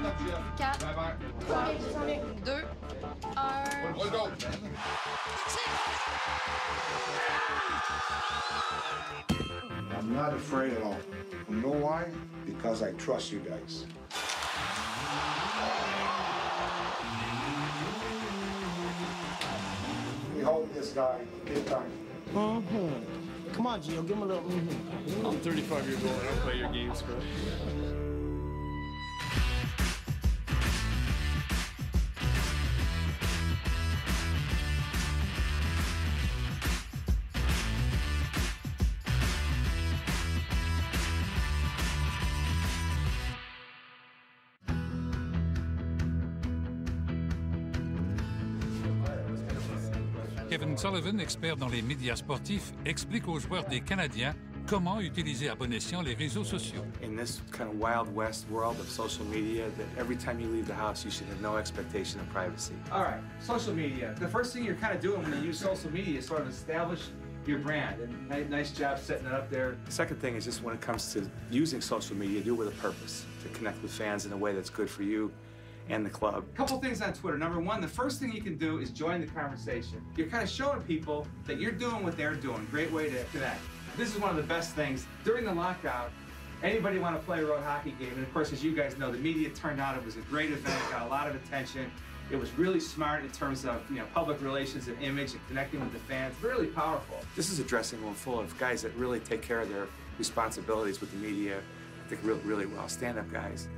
4, 3, 2, 1. I'm not afraid at all. You know why? Because I trust you guys. We hold this guy big time. Come on, Gio, give him a little I'm 35 years old. I don't play your games, bro. Kevin Sullivan, expert dans les médias sportifs, explique aux joueurs des Canadiens comment utiliser à bon escient les réseaux sociaux. In this kind of wild west world of social media, that every time you leave the house, you should have no expectation of privacy. All right, social media. The first thing you're kind of doing when you use social media is sort of establish your brand, and nice job setting it up there. The second thing is just when it comes to using social media, do it with a purpose, to connect with fans in a way that's good for you and the club. A couple things on Twitter. Number one, the first thing you can do is join the conversation. You're kind of showing people that you're doing what they're doing. Great way to connect. This is one of the best things. During the lockout, anybody want to play a road hockey game, and of course, as you guys know, the media turned out. It was a great event, got a lot of attention. It was really smart in terms of public relations and image and connecting with the fans. Really powerful. This is a dressing room full of guys that really take care of their responsibilities with the media. I think really well. Stand-up guys.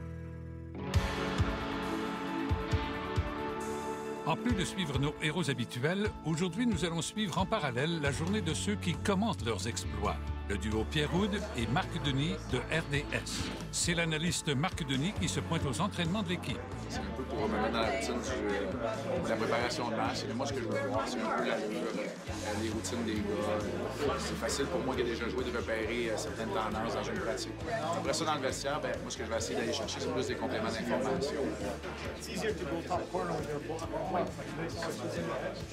En plus de suivre nos héros habituels, aujourd'hui nous allons suivre en parallèle la journée de ceux qui commentent leurs exploits. Le duo Pierre Houde et Marc Denis de RDS. C'est l'analyste Marc Denis qui se pointe aux entraînements de l'équipe. C'est un peu pour me mettre dans la routine de la préparation de match. Et moi, ce que je veux voir, c'est un peu les routines des gars. C'est facile pour moi qui ai déjà joué de repérer certaines tendances dans une pratique. Après ça, dans le vestiaire, moi, ce que je vais essayer d'aller chercher, c'est plus des compléments d'information.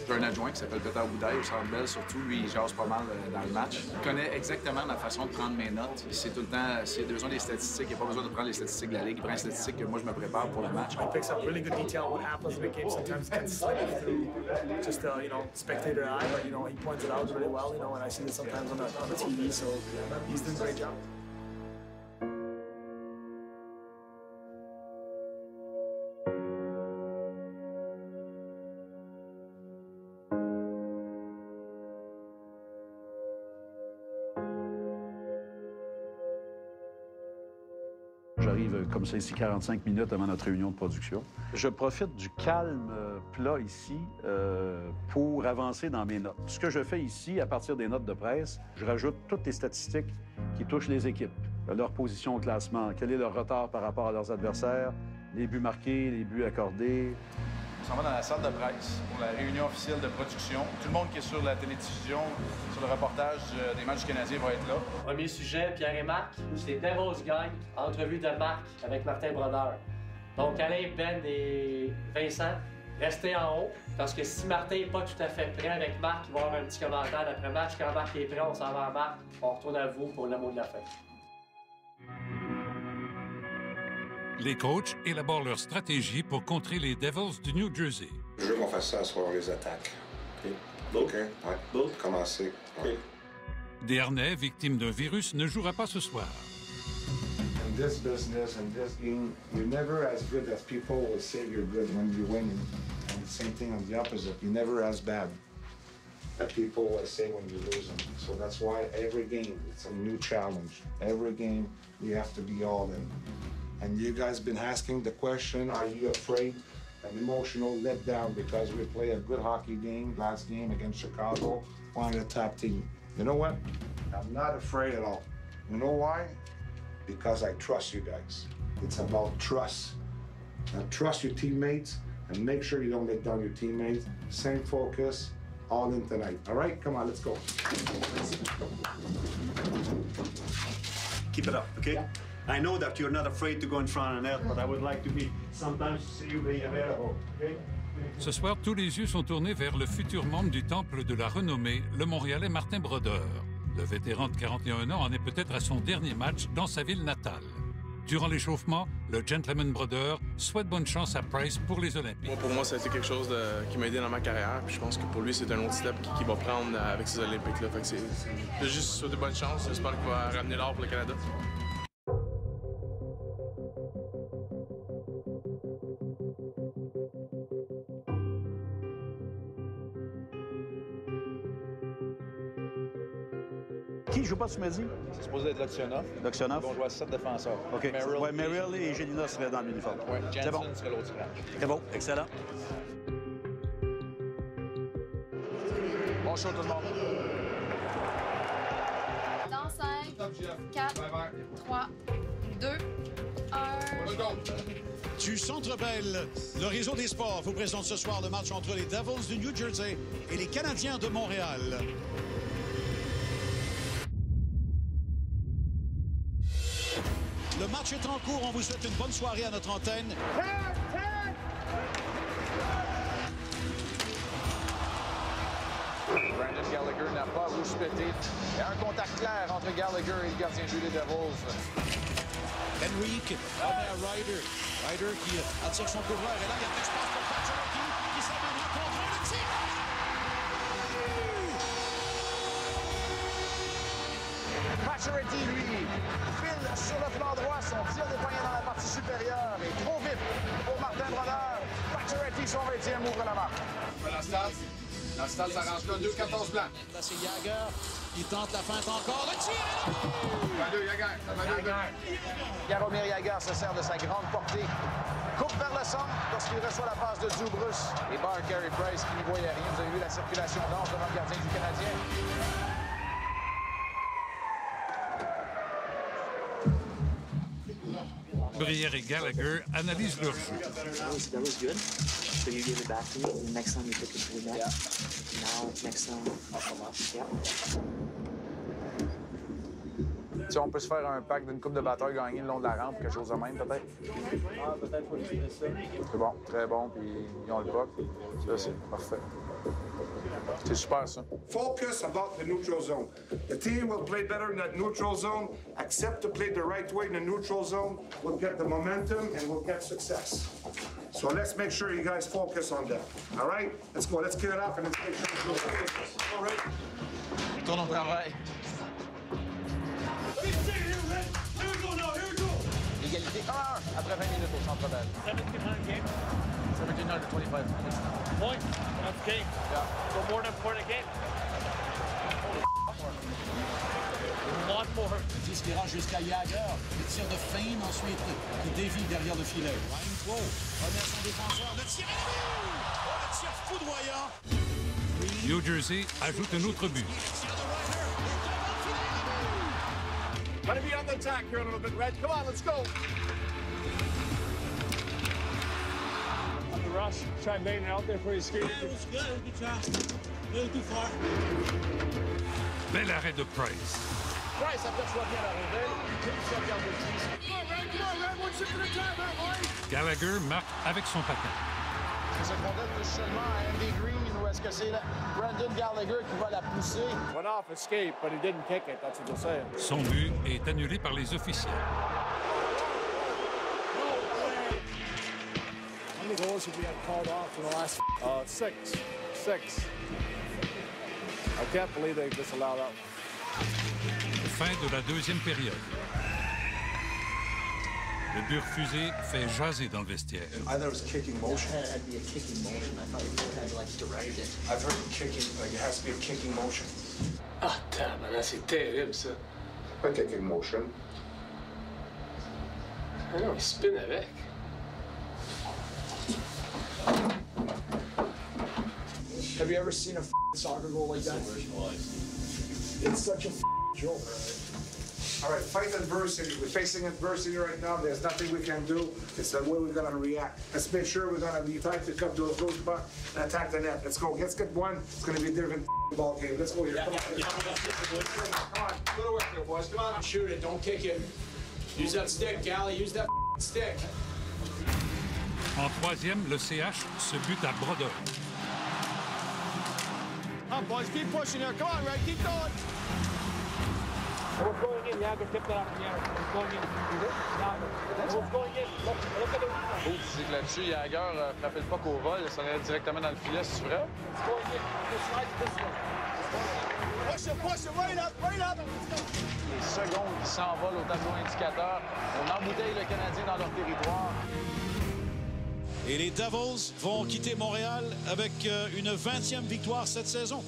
J'ai un adjoint qui s'appelle Peter Boudaille au Centre Bell, surtout. Lui, il jase pas mal dans le match. Il connaît exactement ma façon de prendre mes notes. C'est tout le temps, s'il a besoin des statistiques, il n'y a pas besoin de prendre les statistiques de la Ligue. Il prend les statistiques que moi, je me prépare pour le match. He picks up really good detail. What happens in the game sometimes gets slipped through just spectator eye, but he points it out really well. And I see it sometimes on the TV. So he's doing a great job. J'arrive comme ça ici 45 minutes avant notre réunion de production. Je profite du calme plat ici pour avancer dans mes notes. Ce que je fais ici, à partir des notes de presse, je rajoute toutes les statistiques qui touchent les équipes. Leur position au classement, quel est leur retard par rapport à leurs adversaires, les buts marqués, les buts accordés. On s'en va dans la salle de presse pour la réunion officielle de production. Tout le monde qui est sur la télédiffusion, sur le reportage des matchs canadiens va être là. Premier sujet, Pierre et Marc, c'est Devils Gang, entrevue de Marc avec Martin Brodeur. Donc Alain, Ben et Vincent, restez en haut, parce que si Martin n'est pas tout à fait prêt avec Marc, il va y avoir un petit commentaire d'après-match. Quand Marc est prêt, on s'en va à Marc, on retourne à vous pour le mot de la fin. Les coachs élaborent leur stratégie pour contrer les Devils du New Jersey. Je veux qu'on fasse ça sur les attaques. OK? Ouais. Commencer. Ouais. Desharnais, victime d'un virus, ne jouera pas ce soir. In this business and this game, you're never as good as people will say you're good when you're winning. And the same thing on the opposite. You're never as bad as people will say when you're losing. So that's why every game, it's a new challenge. Every game, you have to be all in. And you guys been asking the question, are you afraid and emotional letdown because we play a good hockey game, last game against Chicago, one of the top team. You know what? I'm not afraid at all. You know why? Because I trust you guys. It's about trust. Now trust your teammates and make sure you don't let down your teammates. Same focus, all in tonight. All right, come on, let's go. Keep it up, okay? Yeah. I know that you're not afraid to go in front of the net, but I would like to be sometimes to see you being available, okay? Ce soir, tous les yeux sont tournés vers le futur membre du Temple de la Renommée, le Montréalais Martin Brodeur. Le vétéran de 41 ans en est peut-être à son dernier match dans sa ville natale. Durant l'échauffement, le Gentleman Brother souhaite bonne chance à Price pour les Olympiques. Pour moi, ça a été quelque chose qui m'a aidé dans ma carrière. Puis je pense que pour lui, c'est un autre step qu'il va prendre avec ces Olympiques-là. Fait que j'ai juste souhaité bonne chance. J'espère qu'il va ramener l'or pour le Canada. Qui joue pas ce midi? C'est supposé être Loktionov. Loktionov? Ils vont jouer à 7 défenseurs. OK. Ouais, Merrill et Gélina seraient dans l'uniforme. Oui, c'est bon. serait l'autre. C'est bon, excellent. Bon show tout le monde. Dans 5, 4, 3, 2, 1. Du Centre Bell, le réseau des sports vous présente ce soir le match entre les Devils du New Jersey et les Canadiens de Montréal. Le match est en cours. On vous souhaite une bonne soirée à notre antenne. Brandon Gallagher n'a pas rouspété. Il y a un contact clair entre Gallagher et le gardien de but des Devils. Henrique, Homer Ryder. Ryder qui attire son couvreur. Et là, il y a de l'espace pour Pacioretty qui s'amène contre le tir. Pacioretty, lui, file sur le flanc droit. Son tir des poignets dans la partie supérieure est trop vite pour Martin Brodeur. Pacioretty, son 20e, ouvre la marque. La stade s'arrange là, 2-14 blancs. Là, c'est Jagger qui tente la feinte encore. Le tir est là! Jaromir Jagr se sert de sa grande portée. Coupe vers le centre lorsqu'il reçoit la passe de Zubrus. Et barre Carey Price qui n'y voyait rien. Vous avez vu la circulation dense devant le gardien du Canadien. Brière et Gallagher analysent leur jeu. That was good. So you gave it back to me, and next time you took it to the net. Yeah. Now, next time, I'll come up. Yeah. Si on peut se faire un pack d'une coupe de batteurs gagnés le long de la rampe, quelque chose de même, peut-être? Ah, peut-être pour utiliser ça. C'est bon, très bon, puis ils ont le puck. Ça, c'est parfait. C'est super, ça. Focus about the neutral zone. The team will play better in that neutral zone. Accept to play the right way in the neutral zone. We'll get the momentum and we'll get success. So let's make sure you guys focus on that. All right? Let's go. Let's get it up and let's make sure we focus. All right? Tourne au travail. Égalité 1-1 après 20 minutes au Centre Bell. 17-9 game. 17-9 to 25 minutes now. Point. That's game. Yeah. So more than for the game. A lot more. Le disque ira jusqu'à Jagger. Le tir de feinte ensuite qui dévie derrière le filet. Ryan Crowe remet son défenseur. Le tir est là! Oh, le tir foudroyant. New Jersey ajoute un autre but. Gotta be on the attack here a little bit, Red. Come on, let's go. On the rush, try and bang it out there for your skate. Yeah, it was good. Good job. A little too far. Bel arrêt de Price. Price aperçoit bien la rondelle. Il regarde le tir. Come on, Red. One shot at a time, man, boy. Gallagher marque avec son patin. Cette rondelle touche seulement à Andy Green ou est-ce que c'est Brandon Gallagher qui va la pousser? Went off escape, but he didn't kick it. That's what they're saying. Son but est annulé par les officiels. How many goals have we had called off in the last? 6. I can't believe they disallowed that one. Fin de la deuxième période. Le but refusé fait jaser dans le vestiaire. I thought it was kicking motion. It had to be a kicking motion. I thought you had to like direct it. I've heard kicking, like it has to be a kicking motion. Ah, tabarnak, c'est terrible, ça. Pas kicking motion. Ah non, il spin avec. Have you ever seen a soccer goal like that? It's such a joke. All right, fight adversity. We're facing adversity right now. There's nothing we can do. It's the way we're going to react. Let's make sure we're going to be tight to cut those back and attack the net. Let's go. Let's get one. It's going to be a different ball game. Let's go here. Come on. Come on. Little work here, boys. Come on. Shoot it. Don't kick it. Use that stick, Gally. Use that stick. En troisième, le CH se bute à Brodeur. Come on, boys. Keep pushing here. Come on, Red. Keep going. What's going in? Jagger tipped it up in the air. What's going in? Jagger. What's going in? Look at it. Oh, tu dis que là-dessus, Jagger frappait le puck au vol, ça allait directement dans le filet, c'est vrai? It's going in. The slide this way. Push it, right up, right up. Les secondes qui s'envolent au tableau indicateur. On embouteille le Canadien dans leur territoire. Et les Devils vont quitter Montréal avec une 20e victoire cette saison.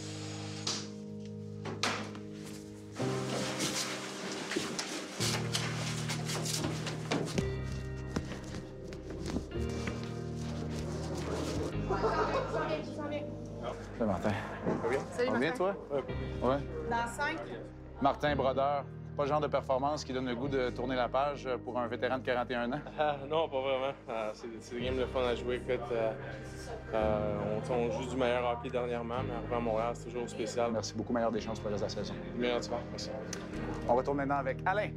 Salut Martin. Salut Ça va bien, toi? Ouais. Dans 5. Martin Brodeur. Pas le genre de performance qui donne le goût de tourner la page pour un vétéran de 41 ans? Non, pas vraiment. C'est des games de fun à jouer. Écoute, on joue du meilleur hockey dernièrement, mais arrivé à Montréal, c'est toujours spécial. Merci beaucoup. Meilleure des chances pour le reste de la saison. Meilleur du merci. On retourne maintenant avec Alain.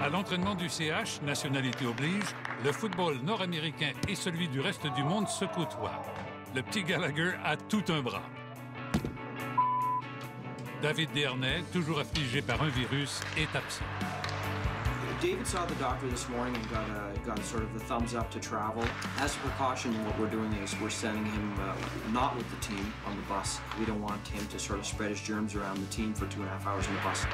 À l'entraînement du CH, nationalité oblige, le football nord-américain et celui du reste du monde se côtoient. Le petit Gallagher a tout un bras. David Desharnais, toujours affligé par un virus, est absent. David saw the doctor this morning and got sort of the thumbs up to travel. As a precaution, what we're doing is we're sending him not with the team on the bus. We don't want him to sort of spread his germs around the team for 2.5 hours on the bus.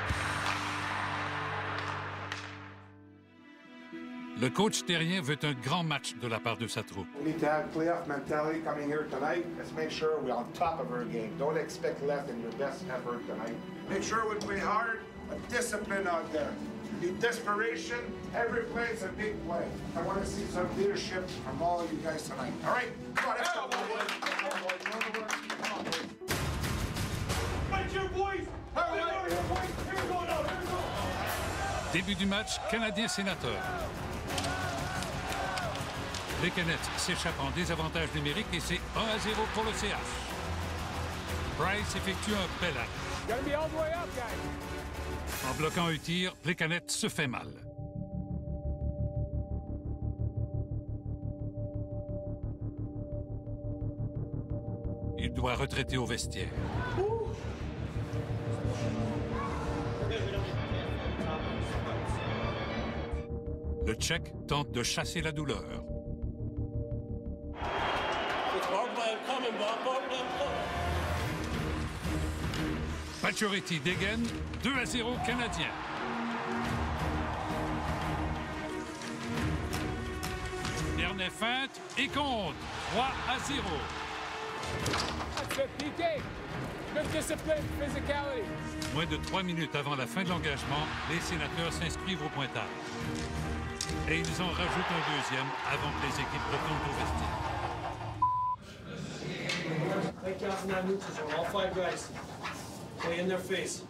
Le coach terrien veut un grand match de la part de sa troupe. We need to have playoff mentality coming here tonight. Let's make sure we're on top of our game. Don't expect less than your best effort tonight. Make sure we play hard, but discipline out there. The desperation, every play is a big play. I want to see some leadership from all of you guys tonight. All right? Come on, let's go, boys. Come on, boys. Right here, boys! Here we go now, here we go! Début du match, Canadien-Sénateur. Les Canettes s'échappent en désavantage numérique et c'est 1-0 pour le CH. Price effectue un bel arrêt. Gotta be all the way up, guys. En bloquant un tir, Plekanec se fait mal. Il doit retraiter au vestiaire. Le Tchèque tente de chasser la douleur. Pacioretty dégaine, 2-0 Canadien. Dernier feinte et compte, 3-0. That's good, PK. Good discipline, physicality. Moins de 3 minutes avant la fin de l'engagement, les sénateurs s'inscrivent au pointage. Et ils en rajoutent un deuxième avant que les équipes retournent au vestiaire. Take care of that neutral, all 5 guys. Stay in their face.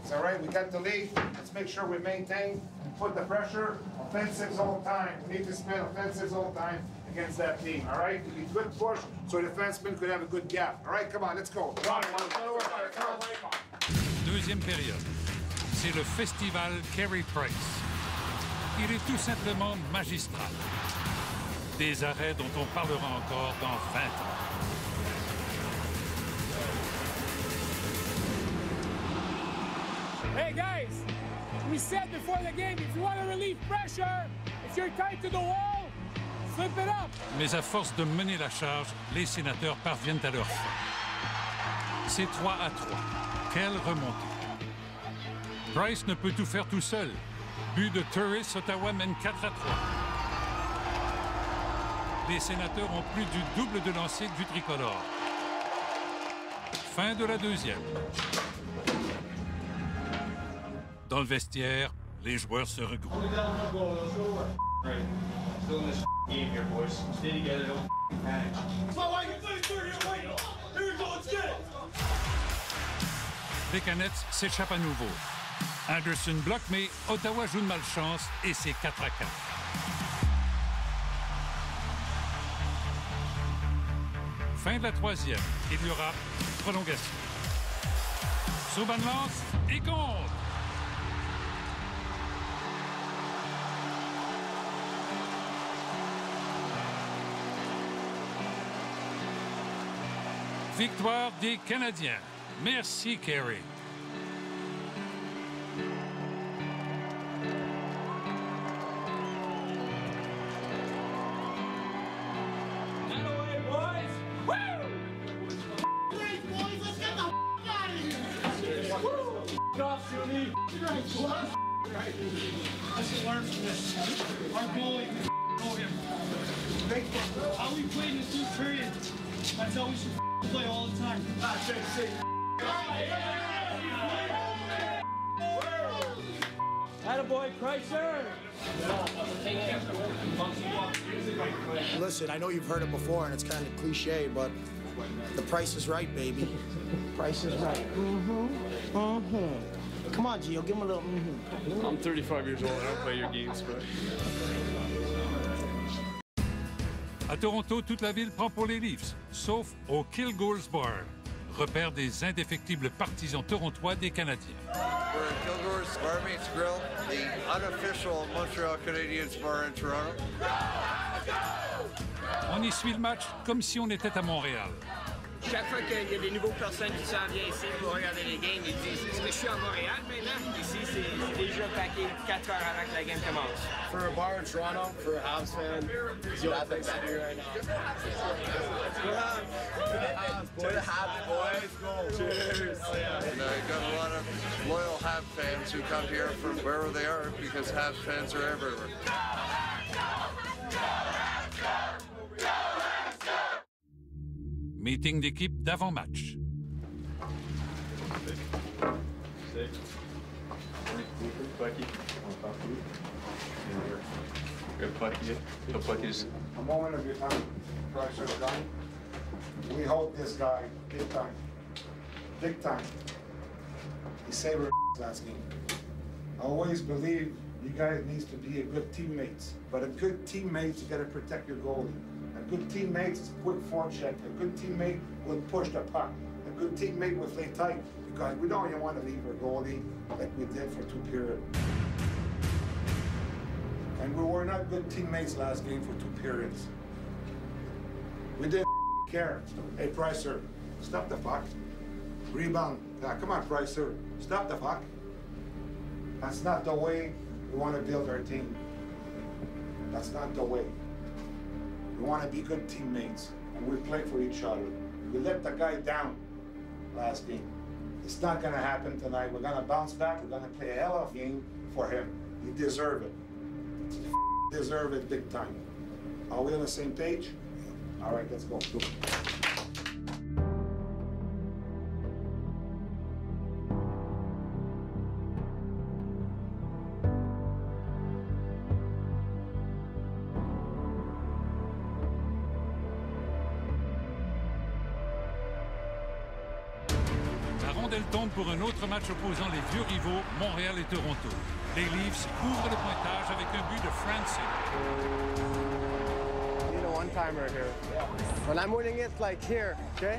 It's all right, we got the lead. Let's make sure we maintain and put the pressure. Offensive zone time. We need to spend offensive zone time against that team, all right? We need good push so the defenseman could have a good gap. All right, come on, let's go. Come on. Deuxième période. C'est le festival Carey Price. Il est tout simplement magistral. Des arrêts dont on parlera encore dans 20 ans. Hey guys, we said before the game, if you want to relieve pressure, if you're tight to the wall, flip it up. Mais à force de mener la charge, les sénateurs parviennent à leur fin. C'est 3-3. Quelle remontée. Price ne peut tout faire tout seul. But de Turris, Ottawa mène 4-3. Les sénateurs ont plus du double de lancers du tricolore. Fin de la deuxième. Dans le vestiaire, les joueurs se regroupent. Les Canettes s'échappent à nouveau. Anderson bloque, mais Ottawa joue de malchance et c'est 4-4. Fin de la troisième. Il y aura prolongation. Subban lance et compte. Victoire des Canadiens. Merci, Kerry. Let's learn from this. Our goalie, know him. How we played in the third period, that's how we should play all the time. Attaboy, Kreischer! Listen, I know you've heard it before and it's kind of cliche, but the price is right, baby. Price is right. Come on, Gio, give him a little I'm 35 years old, I don't play your games, but... À Toronto, toute la ville prend pour les Leafs, sauf au Kilgore's Bar, repère des indéfectibles partisans torontois des Canadiens. We're at Kilgore's Barmaid's Grill, the unofficial Montreal Canadiens bar in Toronto. On y suit le match comme si on était à Montréal. Chaque fois qu'il y a des nouvelles personnes qui s'en viennent ici pour regarder les games, ils disent « Est-ce que je suis à Montréal maintenant? » Ici, c'est déjà paqué 4 heures avant que la game commence. For a bar in Toronto, for a Habs fan, it's the best thing to do right now. To the Habs, boys. Cheers. And you got a lot of loyal Habs fans who come here from wherever they are because Habs fans are everywhere. Meeting d'équipe d'avant-match. A moment of your time, Price is done. We hope this guy big time. Big time. He saved our last game. I always believe you guys needs to be a good teammates. But a good teammate, you gotta protect your goalie. A good teammate is a quick forecheck. A good teammate will push the puck. A good teammate will play tight because we don't even want to leave our goalie like we did for 2 periods. And we were not good teammates last game for 2 periods. We didn't care. Hey, Pricer, stop the puck. Rebound. Come on, Pricer, stop the puck. That's not the way we want to build our team. That's not the way. We want to be good teammates, and we play for each other. We let the guy down last game. It's not going to happen tonight. We're going to bounce back. We're going to play a hell of a game for him. He deserves it. He deserves it big time. Are we on the same page? All right, let's go. Elle tombe pour un autre match opposant les vieux rivaux, Montréal et Toronto. Les Leafs ouvrent le pointage avec un but de Francie. You need a one-timer here. When I'm winning it, like here, okay?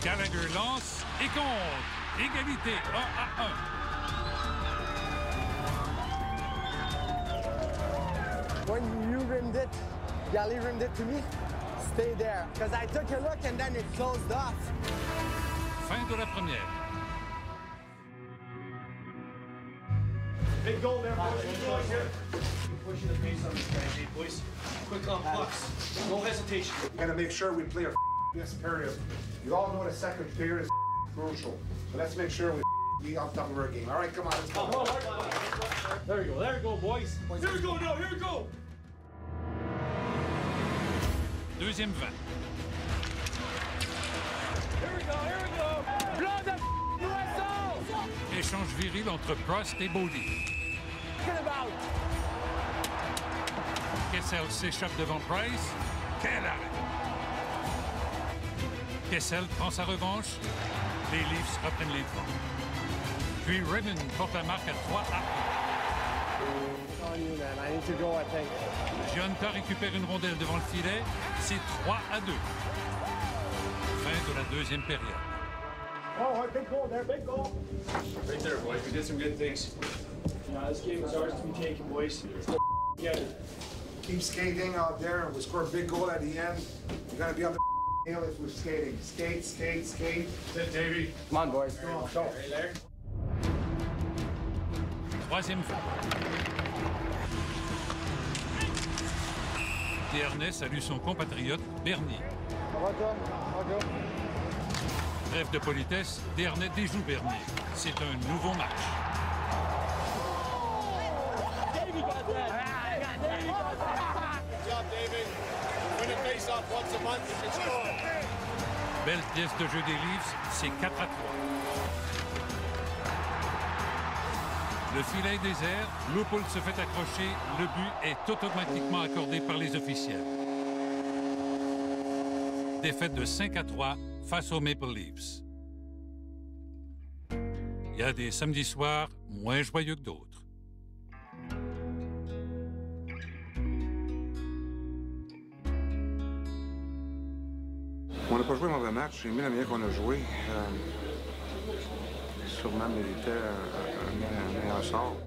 Gallagher lance et compte. Égalité 1-1. When you rimmed it, Gally rimmed it to me. Stay there, because I took a look and then it closed off. Fin de la première. Big goal there, boys. Big goal here. Pushing the pace on this guy, hey, boys. Quick on pucks. No hesitation. We gotta make sure we play our this period. You all know the second period is crucial. So let's make sure we be on top of our game. All right, come on, let's go. There we go, boys. Here we go now, here we go. Deuxième 20. Here we go. Blood of USA! Échange viril entre Prost et Boldy. Kessel s'échappe devant Price. Quel arrêt! Kessel prend sa revanche. Les Leafs reprennent les devants. Puis Raymond porte la marque à 3-1. On you, man. I need to go, I think. Gionta récupère une rondelle devant le filet. C'est 3-2. Fin de la deuxième période. Oh, big goal there, big goal. Right there, boys. We did some good things. Yeah, this game is ours to be taken, boys. Let's go together. keep skating out there, and we score a big goal at the end. We're gonna be on the hill if we're skating. Skate, skate, skate. That's it, Davey. Come on, boys. Come on, go. Troisième fois. Desharnais salue son compatriote Bernier. Bref de politesse, Desharnais déjoue Bernier. C'est un nouveau match. Belle pièce de jeu des Leafs, c'est 4-3. Le filet est désert, Lupul se fait accrocher, le but est automatiquement accordé par les officiels. Défaite de 5-3 face aux Maple Leafs. Il y a des samedis soirs moins joyeux que d'autres. On n'a pas joué un mauvais match. J'ai aimé la manière qu'on a joué. Sûrement méritait un meilleur sort.